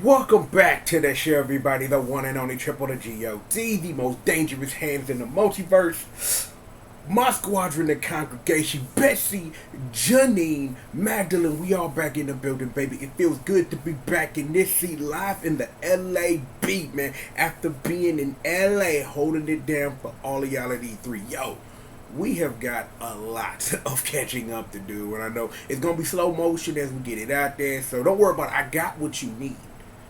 Welcome back to the show, everybody. The one and only triple the G.O.D, the most dangerous hands in the multiverse. My squadron, the congregation, Betsy, Janine, Magdalene, we all back in the building, baby. It feels good to be back in this seat, live in the LA beat, man. After being in LA, holding it down for all of y'all at E3. Yo, we have got a lot of catching up to do, and I know it's going to be slow motion as we get it out there, so don't worry about it. I got what you need.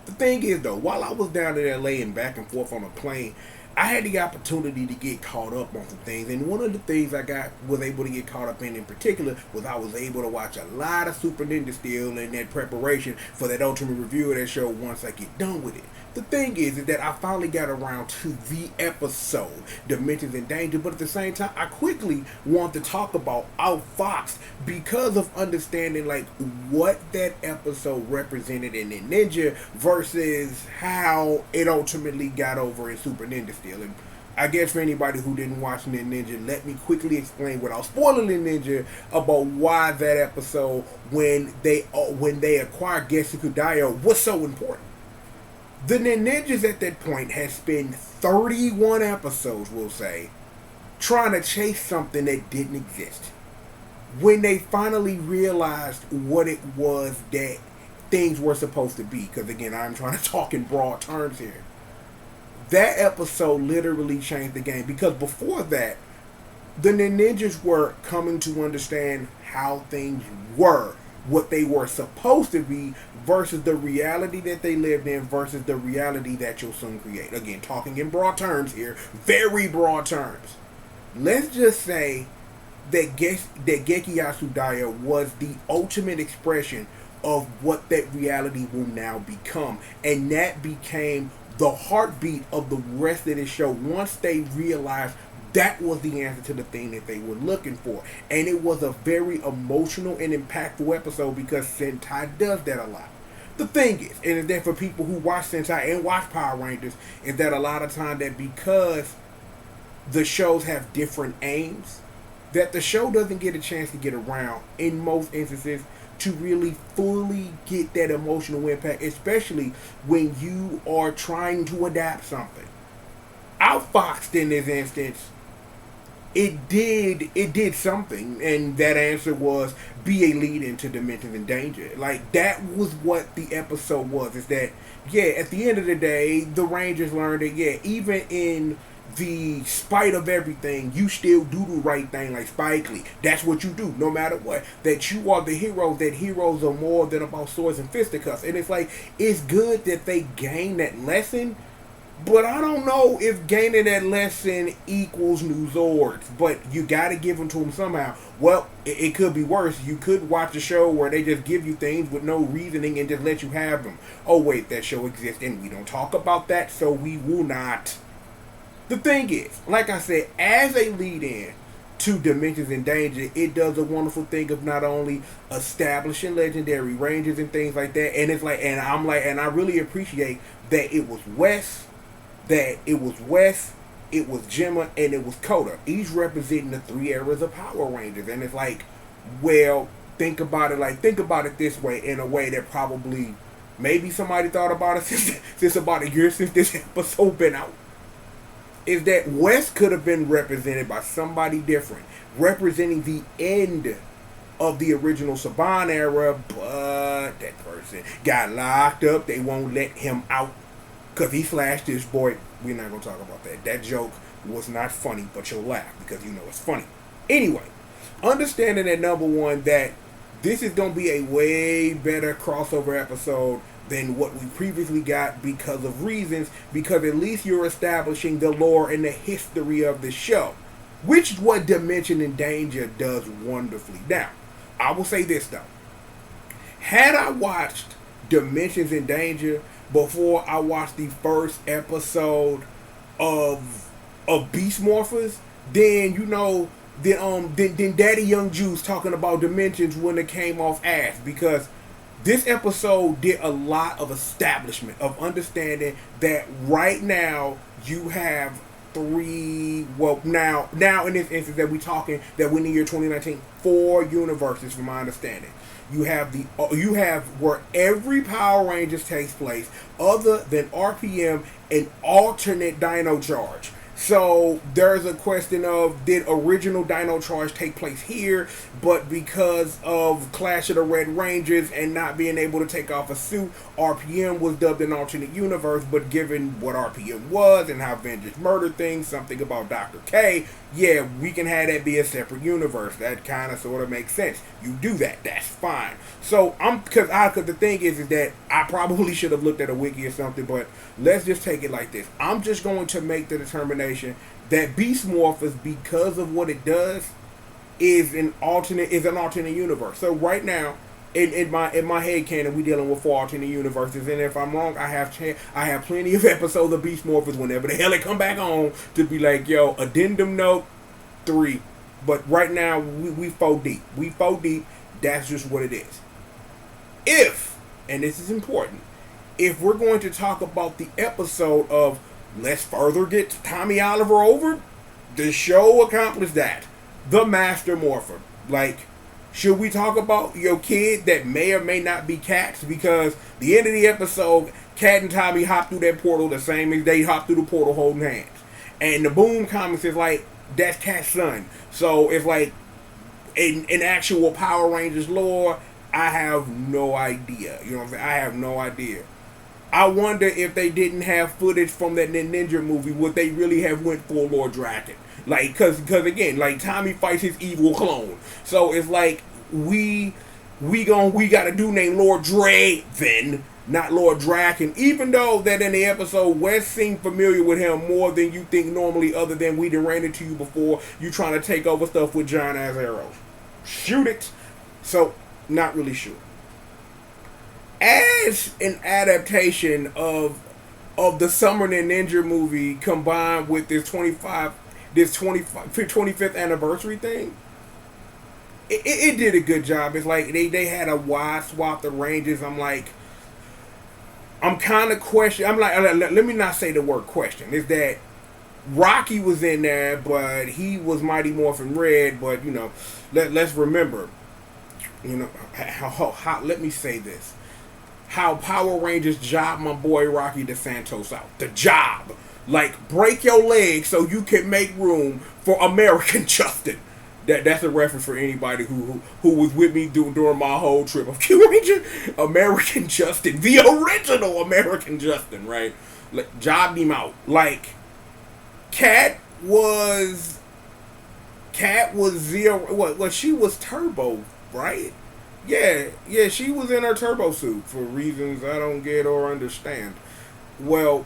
The thing is, though, while I was down in LA and back and forth on a plane, I had the opportunity to get caught up on some things. And one of the things I was able to get caught up in particular was I was able to watch a lot of Super Ninja Steel in that preparation for that ultimate review of that show once I get done with it. The thing is that I finally got around to the episode, Dimensions in Danger, but at the same time, I quickly want to talk about Outfoxed because of understanding like what that episode represented in the Ninja versus how it ultimately got over in Super Ninja Steel. And I guess for anybody who didn't watch Ninja, let me quickly explain without spoiling Ninja about why that episode, when they acquired Getsukudayo, was so important. The Ninjas at that point had spent 31 episodes, we'll say, trying to chase something that didn't exist. When they finally realized what it was that things were supposed to be, because again, I'm trying to talk in broad terms here, that episode literally changed the game. Because before that, the Ninjas were coming to understand how things were, what they were supposed to be, versus the reality that they lived in versus the reality that you'll soon create. Again, talking in broad terms here, very broad terms. Let's just say that Gekiyasu Daya was the ultimate expression of what that reality will now become. And that became the heartbeat of the rest of the show once they realized that was the answer to the thing that they were looking for. And it was a very emotional and impactful episode because Sentai does that a lot. The thing is, and it's that for people who watch Sentai and watch Power Rangers, is that a lot of time that because the shows have different aims, that the show doesn't get a chance to get around, in most instances, to really fully get that emotional impact, especially when you are trying to adapt something. Outfoxed in this instance, it did something, and that answer was be a lead into Dimensions in Danger. Like, that was what the episode was, is that, yeah, at the end of the day, the Rangers learned that, yeah, even in the spite of everything, you still do the right thing like Spike Lee. That's what you do, no matter what. That you are the heroes, that heroes are more than about swords and fisticuffs. And it's like, it's good that they gain that lesson, but I don't know if gaining that lesson equals new Zords. But you got to give them to them somehow. Well, it could be worse. You could watch a show where they just give you things with no reasoning and just let you have them. Oh, wait, that show exists, and we don't talk about that, so we will not. The thing is, like I said, as a lead-in to Dimensions in Danger, it does a wonderful thing of not only establishing legendary Rangers and things like that, and it's like, and I'm like, and I really appreciate that it was Wes, it was Gemma, and it was Coda, each representing the three eras of Power Rangers. And it's like, well, think about it this way, in a way that probably maybe somebody thought about it since about a year since this episode been out, is that West could have been represented by somebody different, representing the end of the original Saban era, but that person got locked up. They won't let him out because he flashed his boy. We're not going to talk about that. That joke was not funny, but you'll laugh because you know it's funny. Anyway, understanding that, number one, that this is going to be a way better crossover episode than what we previously got because of reasons, because at least you're establishing the lore and the history of the show, which is what Dimension in Danger does wonderfully. Now, I will say this though. Had I watched Dimensions in Danger before I watched the first episode of Beast Morphers, then you know, then Daddy Young Juice talking about Dimensions wouldn't have came off ass, because this episode did a lot of establishment, of understanding that right now you have three, well, now in this instance that we're talking, that we're in the year 2019, 4 universes from my understanding. you have where every Power Rangers takes place, other than RPM, an alternate Dino Charge. So there's a question of, did original Dino Charge take place here, but because of Clash of the Red Rangers and not being able to take off a suit, RPM was dubbed an alternate universe. But given what RPM was and how Vengeance murdered things, something about Dr. K, yeah, we can have that be a separate universe. That kind of sort of makes sense. You do that, that's fine. So because the thing is that I probably should have looked at a wiki or something, but let's just take it like this. I'm just going to make the determination that Beast Morphers, because of what it does, is an alternate universe. So right now, in my head canon, we dealing with 4 alternate universes, and if I'm wrong, I have plenty of episodes of Beast Morphers whenever the hell it come back on to be like, yo, addendum note 3. But right now, we 4 deep. We 4 deep. That's just what it is. If, and this is important, if we're going to talk about the episode of let's further get Tommy Oliver over, the show accomplished that. The Master Morpher. Like, should we talk about your kid that may or may not be Cat's? Because the end of the episode, Cat and Tommy hop through that portal the same as they hop through the portal holding hands. And the Boom comics is like, that's Cat's son. So it's like, in actual Power Rangers lore, I have no idea. You know what I'm saying? I have no idea. I wonder if they didn't have footage from that Ninja movie, would they really have went for Lord Draken? Like, cause again, like Tommy fights his evil clone, so it's like we got a dude named Lord Draven, not Lord Draken. Even though that in the episode Wes seemed familiar with him more than you think normally, other than we done ran into you before. You trying to take over stuff with giant ass arrows, shoot it. So not really sure. As an adaptation of the Summer Ninja movie combined with this 25th anniversary thing, it did a good job. It's like they had a wide swath of ranges. I'm kind of questioning. I'm like, let me not say the word question. Is that Rocky was in there, but he was Mighty Morphin Red. But you know, let's remember, you know, how let me say this. How Power Rangers job my boy Rocky DeSantos out. The job. Like, break your legs so you can make room for American Justin. That's a reference for anybody who was with me during my whole trip of Q Ranger. American Justin. The original American Justin, right? Like, jobbed him out. Like, Cat was zero. What? She was Turbo, right? Yeah, she was in her turbo suit for reasons I don't get or understand. Well,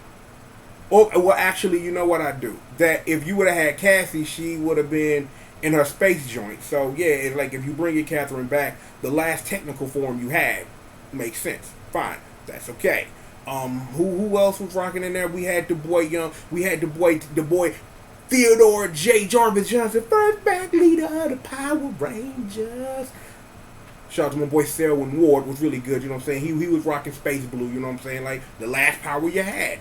actually, you know what I do? That if you would have had Cassie, she would have been in her space joint. So, yeah, it's like if you bring your Catherine back, the last technical form you had makes sense. Fine. That's okay. Who else was rocking in there? We had the boy Young. We had the boy Theodore J. Jarvis Johnson, first back leader of the Power Rangers. Shout out to my boy Selwyn Ward, was really good, you know what I'm saying? He was rocking Space Blue, you know what I'm saying? Like, the last power you had.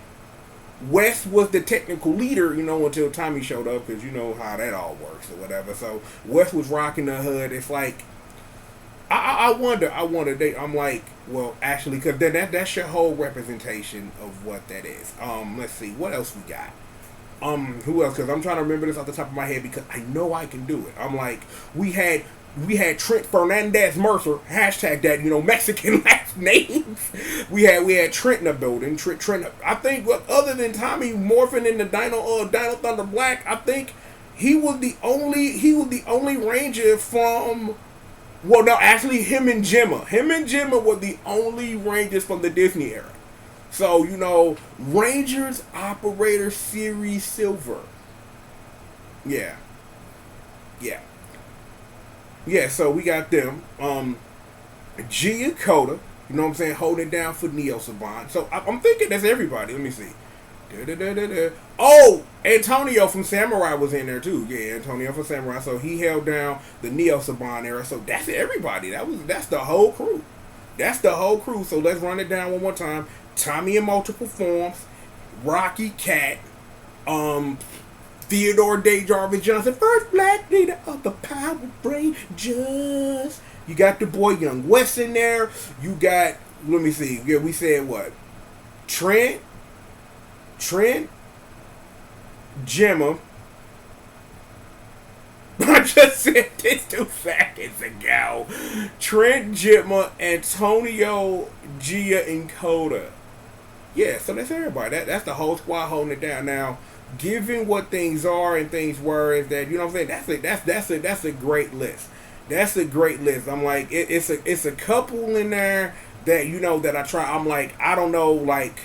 West was the technical leader, you know, until Tommy showed up, because you know how that all works or whatever. So, West was rocking the hood. It's like, I wonder, I'm like, well, actually, because that's your whole representation of what that is. Let's see, what else we got? Who else? Because I'm trying to remember this off the top of my head, because I know I can do it. I'm like, we had Trent Fernandez Mercer, hashtag that, you know, Mexican last names. We had Trent in the building. Trent. I think, other than Tommy morphing into Dino Thunder Black, I think he was the only Ranger from. Well, no, actually, him and Gemma were the only Rangers from the Disney era. So, you know, Rangers Operator Series Silver. Yeah. Yeah, so we got them. G and Coda, you know what I'm saying, holding it down for Neo Saban. So I'm thinking that's everybody. Let me see. Oh, Antonio from Samurai was in there too. Yeah, Antonio from Samurai. So he held down the Neo Saban era. So that's everybody. That's the whole crew. So let's run it down one more time. Tommy in multiple forms, Rocky, Cat, Theodore Day Jarvis Johnson, first black leader of the Power Rangers. You got the boy Young West in there. You got, let me see. Yeah, we said what? Trent, Gemma. I just said this 2 seconds ago. Trent, Gemma, Antonio, Gia, and Coda. Yeah, so that's everybody. That's the whole squad holding it down. Now, given what things are and things were, is that, you know what I'm saying? That's a great list. That's a great list. I'm like, it's a couple in there that, you know, that I try. I'm like, I don't know, like,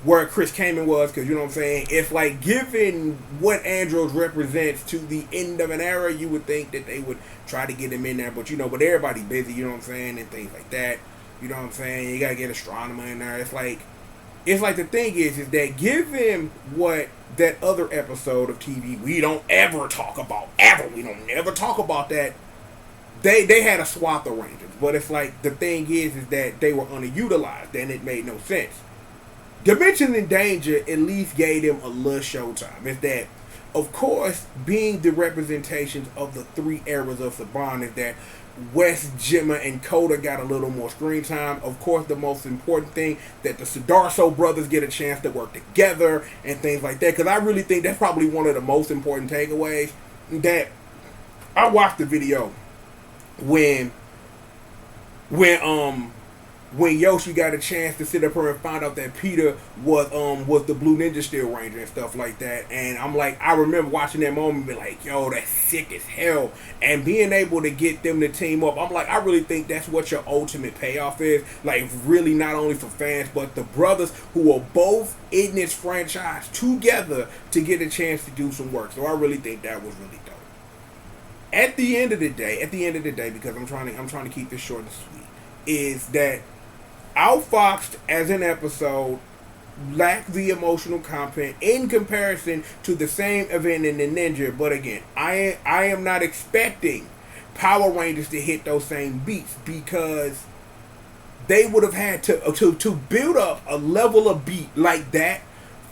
where Chris Kaman was, because, you know what I'm saying, if, like, given what Andros represents to the end of an era, you would think that they would try to get him in there, but, you know, but everybody busy, you know what I'm saying, and things like that, you know what I'm saying, you gotta get astronomer in there. It's like the thing is that given what that other episode of TV we don't ever talk about, we don't never talk about that, they had a swath of Rangers, but it's like, the thing is that they were underutilized, and it made no sense. Dimension in Danger at least gave them a little showtime. Is that, of course, being the representations of the 3 eras of Saban, is that West, Gemma, and Coda got a little more screen time. Of course, the most important thing, that the Sudarso brothers get a chance to work together and things like that. Because I really think that's probably one of the most important takeaways. That I watched the video when Yoshi got a chance to sit up here and find out that Peter was the Blue Ninja Steel Ranger and stuff like that. And I'm like, I remember watching that moment and be like, yo, that's sick as hell. And being able to get them to team up, I'm like, I really think that's what your ultimate payoff is. Like, really, not only for fans, but the brothers who are both in this franchise together to get a chance to do some work. So I really think that was really dope. At the end of the day, because I'm trying to keep this short and sweet, is that Outfoxed as an episode lacked the emotional content in comparison to the same event in the Ninja. But again, I am not expecting Power Rangers to hit those same beats, because they would have had to build up a level of beat like that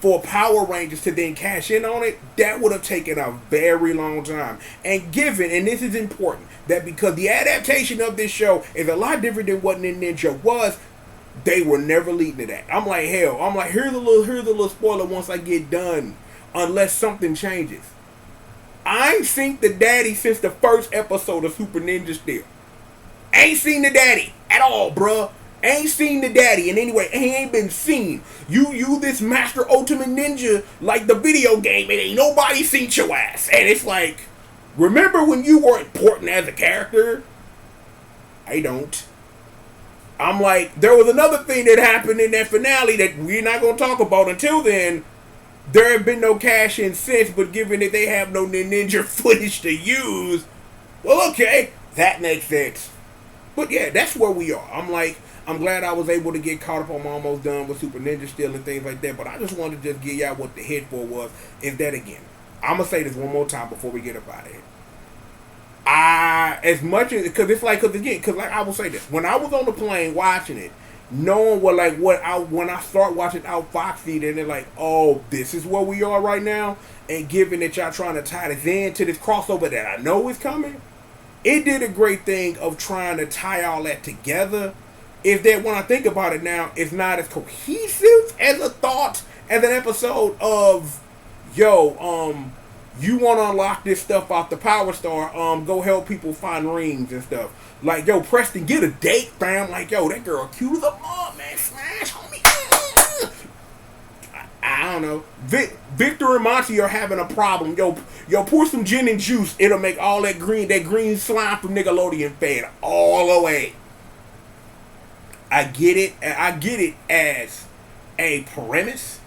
for Power Rangers to then cash in on it. That would have taken a very long time. And given, and this is important, that because the adaptation of this show is a lot different than what Ninja was, they were never leading to that. I'm like, hell, here's a little spoiler once I get done, unless something changes. I ain't seen the daddy since the first episode of Super Ninja Steel. Ain't seen the daddy at all, bruh. Ain't seen the daddy. And anyway, he ain't been seen. You this Master Ultimate Ninja, like the video game, and ain't nobody seen your ass. And it's like, remember when you were important as a character? I don't. I'm like, there was another thing that happened in that finale that we're not going to talk about until then. There have been no cash in since, but given that they have no Ninja footage to use, well, okay, that makes sense. But yeah, that's where we are. I'm like, I'm glad I was able to get caught up. I'm almost done with Super Ninja Steel and things like that, but I just wanted to just give y'all what the hit for was. Is that again, I'm going to say this one more time before we get up out of here. As much as, because I will say this, when I was on the plane watching it, knowing when I start watching Outfoxed, then they're like, oh, this is where we are right now, and given that y'all trying to tie this in to this crossover that I know is coming, it did a great thing of trying to tie all that together. Is that when I think about it now, it's not as cohesive as a thought, as an episode of, you want to unlock this stuff off the Power Star, go help people find rings and stuff. Like, yo, Preston, get a date, fam. Like, yo, that girl cute as a mom, man. Smash, homie. I don't know. Victor and Monty are having a problem. Yo, pour some gin and juice. It'll make all that green slime from Nickelodeon fade all away. I get it as a premise,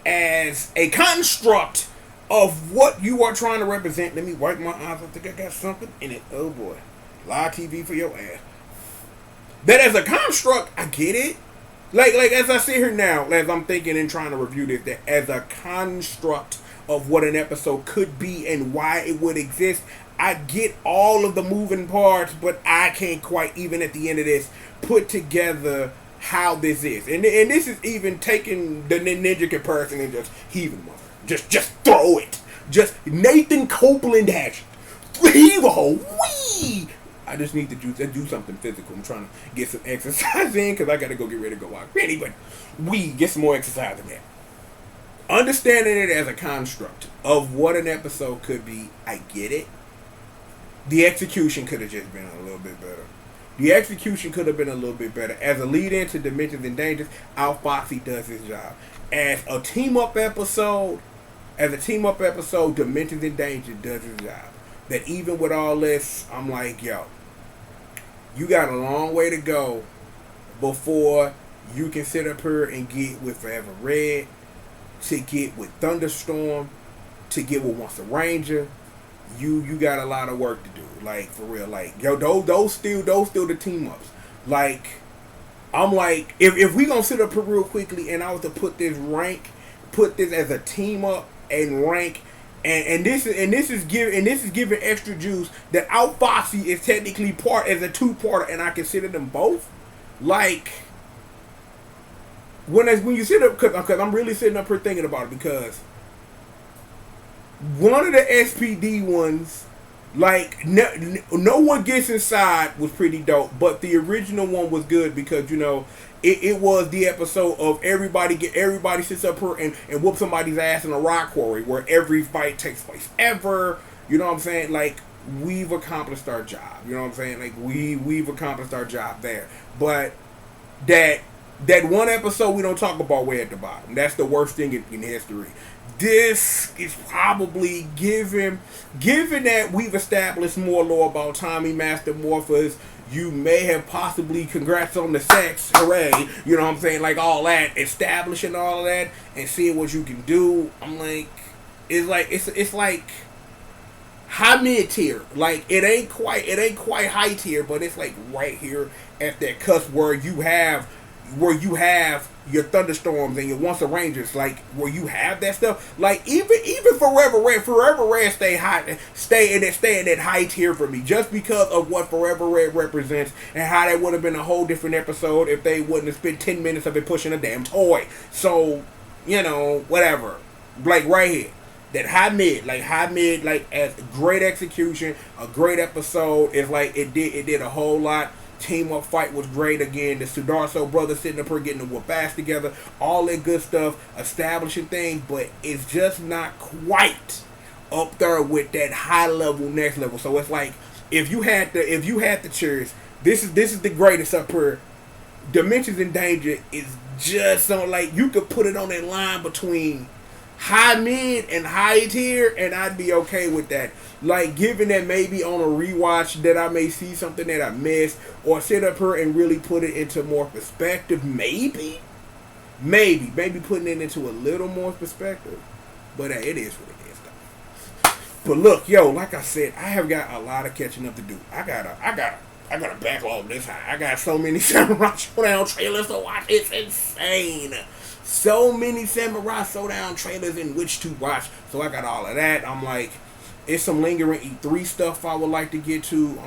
as a construct of what you are trying to represent. Let me wipe my eyes. I think I got something in it. Oh boy. Live TV for your ass. That as a construct, I get it. Like as I sit here now, as I'm thinking and trying to review this, that as a construct of what an episode could be and why it would exist, I get all of the moving parts, but I can't quite, even at the end of this, put together how this is. And this is even taking the Ninja comparison and just heaving one. Just throw it. Just Nathan Copeland action. Heave a hole. Wee! I just need to do something physical. I'm trying to get some exercise in because I got to go get ready to go out. Anyway, we get some more exercise in there. Understanding it as a construct of what an episode could be, I get it. The execution could have just been a little bit better. The execution could have been a little bit better. As a lead into Dimensions and Dangers, Outfoxed does his job. As a team-up episode, Dimensions and Dangers does his job. That even with all this, I'm like, yo, you got a long way to go before you can sit up here and get with Forever Red, to get with Thunderstorm, to get with Once a Ranger. You got a lot of work to do. Like, for real. Like, yo, those still the team ups. Like, I'm like, if we gonna sit up here real quickly and I was to put this as a team up and rank, and this is giving extra juice that Outfoxed is technically part as a 2-parter, and I consider them both. Like, when you sit up, because I'm really sitting up here thinking about it, because one of the SPD ones, like, no one gets inside was pretty dope, but the original one was good because, you know, it was the episode of everybody sits up here and whoop somebody's ass in a rock quarry where every fight takes place ever. You know what I'm saying? Like, we've accomplished our job. You know what I'm saying? Like, we've accomplished our job there. But that one episode we don't talk about way at the bottom. That's the worst thing in history. This is probably given that we've established more lore about Tommy Master Morphers. You may have possibly, congrats on the sex, hooray, you know what I'm saying, like all that, establishing all of that and seeing what you can do. I'm like, it's like high mid tier. Like, it ain't quite high tier, but it's like right here at that cusp where you have your Thunderstorms and your Once a Rangers, like, where you have that stuff. Like, even Forever Red stay in that high tier for me, just because of what Forever Red represents and how that would have been a whole different episode if they wouldn't have spent 10 minutes of it pushing a damn toy. So, you know, whatever. Like, right here. That high mid, like, as great execution, a great episode. It's like it did a whole lot. Team up fight was great again. The Sudarso brothers sitting up here getting the whoop ass together, all that good stuff, establishing things, but it's just not quite up there with that high level, next level. So it's like, if you had the cheers, this is the greatest up here. Dimensions in Danger is just something like you could put it on that line between high mid and high tier, and I'd be okay with that. Like, given that maybe on a rewatch that I may see something that I missed, or sit up here and really put it into more perspective, maybe putting it into a little more perspective. But it is what it is, though. But look, yo, like I said, I have got a lot of catching up to do. I got a backlog this high. I got so many Samurai Showdown trailers to watch. It's insane. So many Samurai Showdown trailers in which to watch. So I got all of that. I'm like, it's some lingering E3 stuff I would like to get to.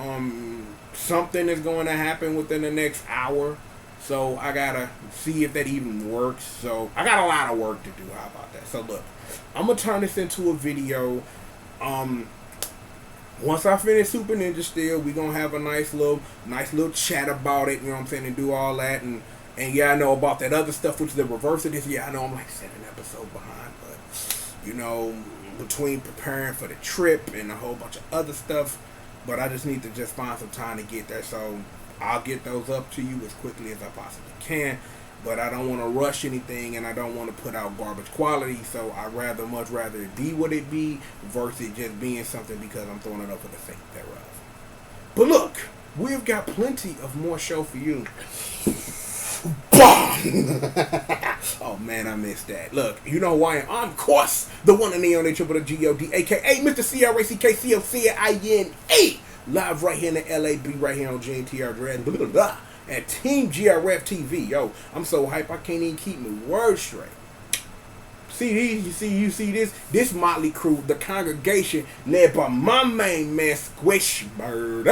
Something is going to happen within the next hour. So I got to see if that even works. So I got a lot of work to do. How about that? So look, I'm going to turn this into a video. Once I finish Super Ninja Steel, we're going to have a nice little chat about it. You know what I'm saying? And do all that. And yeah, I know about that other stuff, which is the reverse of this. Yeah, I know I'm like 7 episodes behind. But, you know, between preparing for the trip and a whole bunch of other stuff, but I just need to just find some time to get there. So I'll get those up to you as quickly as I possibly can, but I don't want to rush anything and I don't want to put out garbage quality. So I'd much rather it be what it be versus just being something because I'm throwing it up for the sake thereof. But look, we've got plenty of more show for you. Oh man, I missed that. Look, you know why I'm, of course, the one and the only triple G.O.D, aka Mr. CRACKCOCINA, live right here in the LAB, right here on GNTR Dread, blah, blah, blah, at Team GRF TV. Yo, I'm so hype I can't even keep my words straight. You see this motley crew, the congregation led by my main man Squishbird,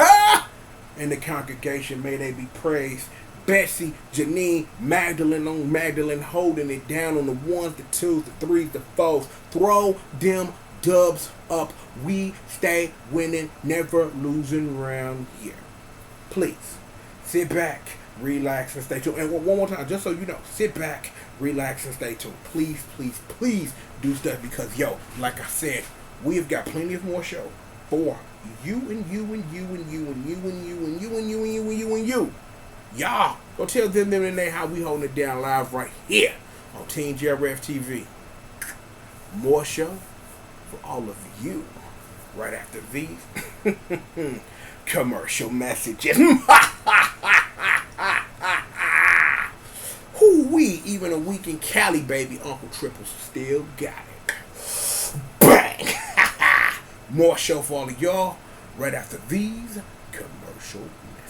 and the congregation, may they be praised. Betsy, Janine, Magdalene holding it down on the 1s, the 2s, the 3s, the 4s. Throw them dubs up. We stay winning, never losing round here. please sit back, relax, and stay tuned. And one more time, just so you know, sit back, relax, and stay tuned. Please, please, please do stuff because, yo, like I said, we have got plenty of more show for you and you and you and you and you and you and you and you and you and you and you. Y'all, go tell them and they how we holding it down live right here on Team JRF TV. More show for all of you right after these commercial messages. Whoo-wee, even a week in Cali, baby, Uncle Triple still got it. Bang! More show for all of y'all right after these commercial messages.